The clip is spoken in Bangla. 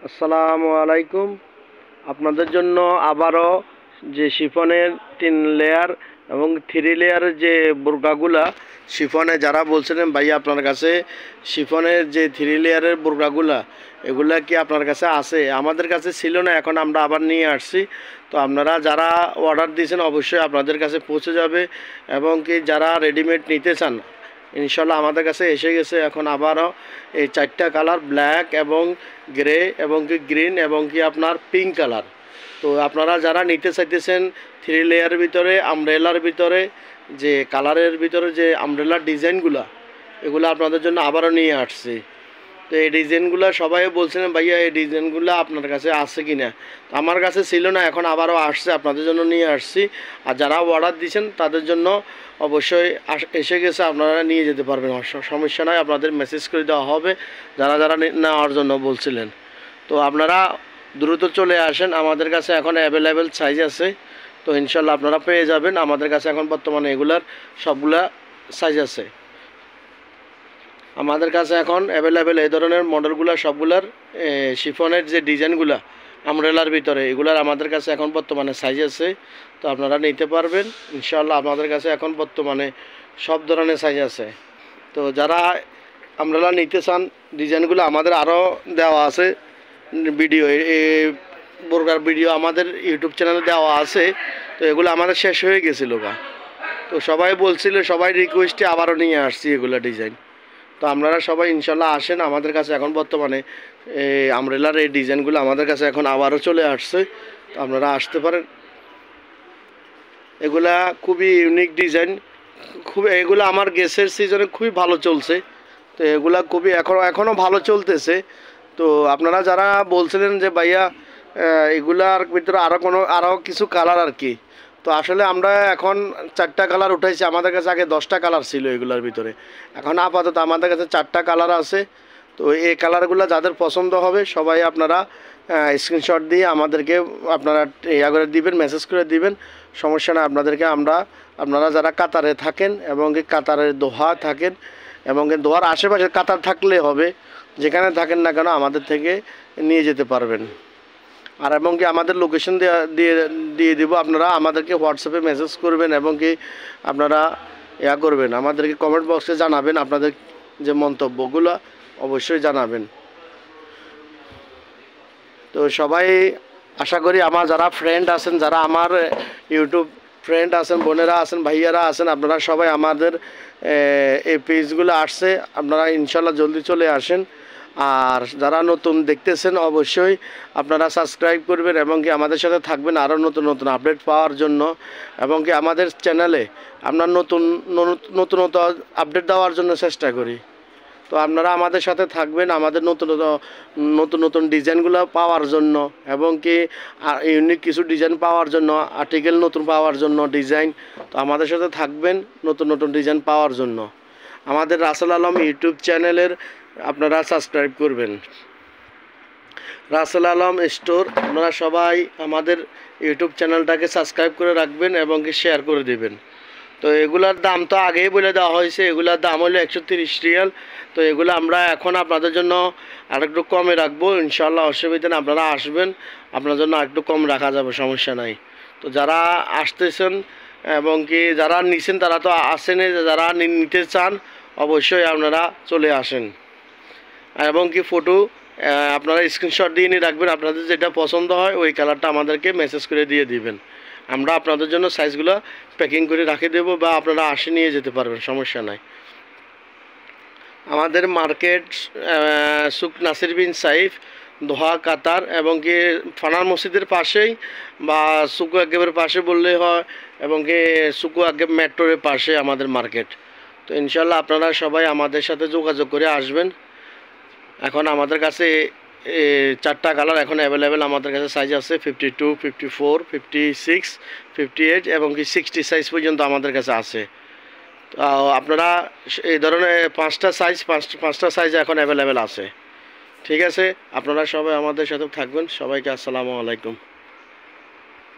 আসসালামু আলাইকুম। আপনাদের জন্য আবারও যে শিফনের 3 লেয়ার এবং 3 লেয়ারের যে বোরকাগুলা শিফনে যারা বলছিলেন ভাইয়া আপনার কাছে শিফনের যে 3 লেয়ারের বোরকাগুলা এগুলা কি আপনার কাছে আছে? আমাদের কাছে ছিল না, এখন আমরা আবার নিয়ে আসছি। তো আপনারা যারা অর্ডার দিয়েছেন অবশ্যই আপনাদের কাছে পৌঁছে যাবে, এবং কি যারা রেডিমেড নিতে চান ইনশাল্লাহ আমাদের কাছে এসে গেছে। এখন আবারও এই 4টা কালার ব্ল্যাক এবং গ্রে এবং কি গ্রিন এবং কি আপনার পিঙ্ক কালার। তো আপনারা যারা নিতে চাইতেছেন 3 লেয়ারের ভিতরে আমব্রেলার ভিতরে যে কালারের ভিতরে যে আমব্রেলার ডিজাইনগুলো এগুলো আপনাদের জন্য আবারও নিয়ে আসছি। তো এই ডিজাইনগুলো সবাই বলছিলেন ভাইয়া এই ডিজাইনগুলো আপনার কাছে আছে কি না। তো আমার কাছে ছিল না, এখন আবারও আসছে, আপনাদের জন্য নিয়ে আসছি। আর যারা অর্ডার দিয়েছেন তাদের জন্য অবশ্যই এসে গেছে, আপনারা নিয়ে যেতে পারবেন, সমস্যা নয়। আপনাদের মেসেজ করে দেওয়া হবে যারা যারা নেওয়ার জন্য বলছিলেন। তো আপনারা দ্রুত চলে আসেন, আমাদের কাছে এখন অ্যাভেলেবেল সাইজ আছে। তো ইনশাল্লাহ আপনারা পেয়ে যাবেন। আমাদের কাছে এখন বর্তমানে এগুলার সবগুলা সাইজ আছে। আমাদের কাছে এখন অ্যাভেলেবেল এই ধরনের মডেলগুলো সবগুলার শিফনের যে ডিজাইনগুলো আমব্রেলার ভিতরে এগুলার আমাদের কাছে এখন বর্তমানে সাইজ আছে। তো আপনারা নিতে পারবেন ইনশাআল্লাহ। আমাদের কাছে এখন বর্তমানে সব ধরনের সাইজ আছে। তো যারা আমব্রেলা নিতে চান ডিজাইনগুলো আমাদের আরও দেওয়া আছে ভিডিও, এই বোরকার ভিডিও আমাদের ইউটিউব চ্যানেলে দেওয়া আছে। তো এগুলো আমাদের শেষ হয়ে গেছিলো গা। তো সবাই বলছিল, সবাই রিকোয়েস্টে আবারও নিয়ে আসছি এগুলো ডিজাইন। তো আপনারা সবাই ইনশাল্লাহ আসেন আমাদের কাছে। এখন বর্তমানে এই আমব্রেলার এই ডিজাইনগুলো আমাদের কাছে এখন আবারও চলে আসছে। তো আপনারা আসতে পারেন। এগুলা খুবই ইউনিক ডিজাইন, এগুলো আমার গ্যাসের সিজনে খুবই ভালো চলছে। তো এগুলা খুবই এখনও ভালো চলতেছে। তো আপনারা যারা বলছিলেন যে ভাইয়া এগুলার ভিতরে আরও কিছু কালার আর কি, তো আসলে আমরা এখন 4টা কালার উঠাইছি। আমাদের কাছে আগে 10টা কালার ছিল এগুলার ভিতরে, এখন আপাতত আমাদের কাছে 4টা কালার আছে। তো এই কালারগুলো যাদের পছন্দ হবে সবাই আপনারা স্ক্রিনশট দিয়ে আমাদেরকে আপনারা ইয়া করে দিবেন, মেসেজ করে দিবেন, সমস্যা না। আপনারা যারা কাতারে থাকেন এবং কাতারের দোহা থাকেন এবং দোহার আশেপাশে কাতার থাকলে হবে, যেখানে থাকেন না কেন আমাদের থেকে নিয়ে যেতে পারবেন। আর এবং কি আমাদের লোকেশন দিয়ে দিব, আপনারা আমাদেরকে হোয়াটসঅ্যাপে মেসেজ করবেন এবং কি আপনারা ইয়া করবেন, আমাদেরকে কমেন্ট বক্সে জানাবেন আপনাদের যে মন্তব্যগুলো অবশ্যই জানাবেন। তো সবাই আশা করি আমার যারা ফ্রেন্ড আছেন, যারা আমার ইউটিউব ফ্রেন্ড আছেন, বোনেরা আছেন, ভাইয়ারা আছেন, আপনারা সবাই আমাদের এই পেজগুলো আসছে, আপনারা ইনশাল্লাহ জলদি চলে আসেন। আর যারা নতুন দেখতেছেন অবশ্যই আপনারা সাবস্ক্রাইব করবেন এবং কি আমাদের সাথে থাকবেন আরও নতুন নতুন আপডেট পাওয়ার জন্য। এবং কি আমাদের চ্যানেলে আমরা নতুন আপডেট দেওয়ার জন্য চেষ্টা করি। তো আপনারা আমাদের সাথে থাকবেন আমাদের নতুন নতুন ডিজাইনগুলো পাওয়ার জন্য, এবং কি ইউনিক কিছু ডিজাইন পাওয়ার জন্য, আর্টিকেল নতুন পাওয়ার জন্য ডিজাইন। তো আমাদের সাথে থাকবেন নতুন নতুন ডিজাইন পাওয়ার জন্য। আমাদের রাসেল আলম ইউটিউব চ্যানেলের আপনারা সাবস্ক্রাইব করবেন, রাসেল আলম স্টোর। আপনারা সবাই আমাদের ইউটিউব চ্যানেলটাকে সাবস্ক্রাইব করে রাখবেন এবং কি শেয়ার করে দেবেন। তো এগুলার দাম তো আগেই বলে দেওয়া হয়েছে, এগুলার দাম হলো 130 রিয়াল। তো এগুলো আমরা এখন আপনাদের জন্য আরেকটু কমে রাখবো ইনশাল্লাহ, অসুবিধা নেই। আপনারা আসবেন, আপনার জন্য আরেকটু কম রাখা যাবে, সমস্যা নাই। তো যারা আসতেছেন এবং কি যারা নিছেন তারা তো আসেনি, যারা নিতে চান অবশ্যই আপনারা চলে আসেন। এবং কি ফটো আপনারা স্ক্রিনশট দিয়ে নিয়ে রাখবেন, আপনাদের যেটা পছন্দ হয় ওই কালারটা আমাদেরকে মেসেজ করে দিয়ে দিবেন। আমরা আপনাদের জন্য সাইজগুলো প্যাকিং করে রাখে দেব, বা আপনারা আসে নিয়ে যেতে পারবেন, সমস্যা নাই। আমাদের মার্কেট সুক নাসির বিন সাইফ, দোহা, কাতার, এবং কি ফানার মসজিদের পাশেই বা সুকু আগেবের পাশে বললেই হয়, এবং কি সুকু আগেব মেট্রোর পাশে আমাদের মার্কেট। তো ইনশাল্লাহ আপনারা সবাই আমাদের সাথে যোগাযোগ করে আসবেন। এখন আমাদের কাছে 4টা কালার এখন অ্যাভেলেবেল আমাদের কাছে সাইজ আছে 52, 54, 56, 58 এবং কি 60 সাইজ পর্যন্ত আমাদের কাছে আছে। তো আপনারা এই ধরনের 5টা সাইজ এখন অ্যাভেলেবেল আছে। ঠিক আছে, আপনারা সবাই আমাদের সাথে থাকবেন। সবাইকে আসসালামু আলাইকুম।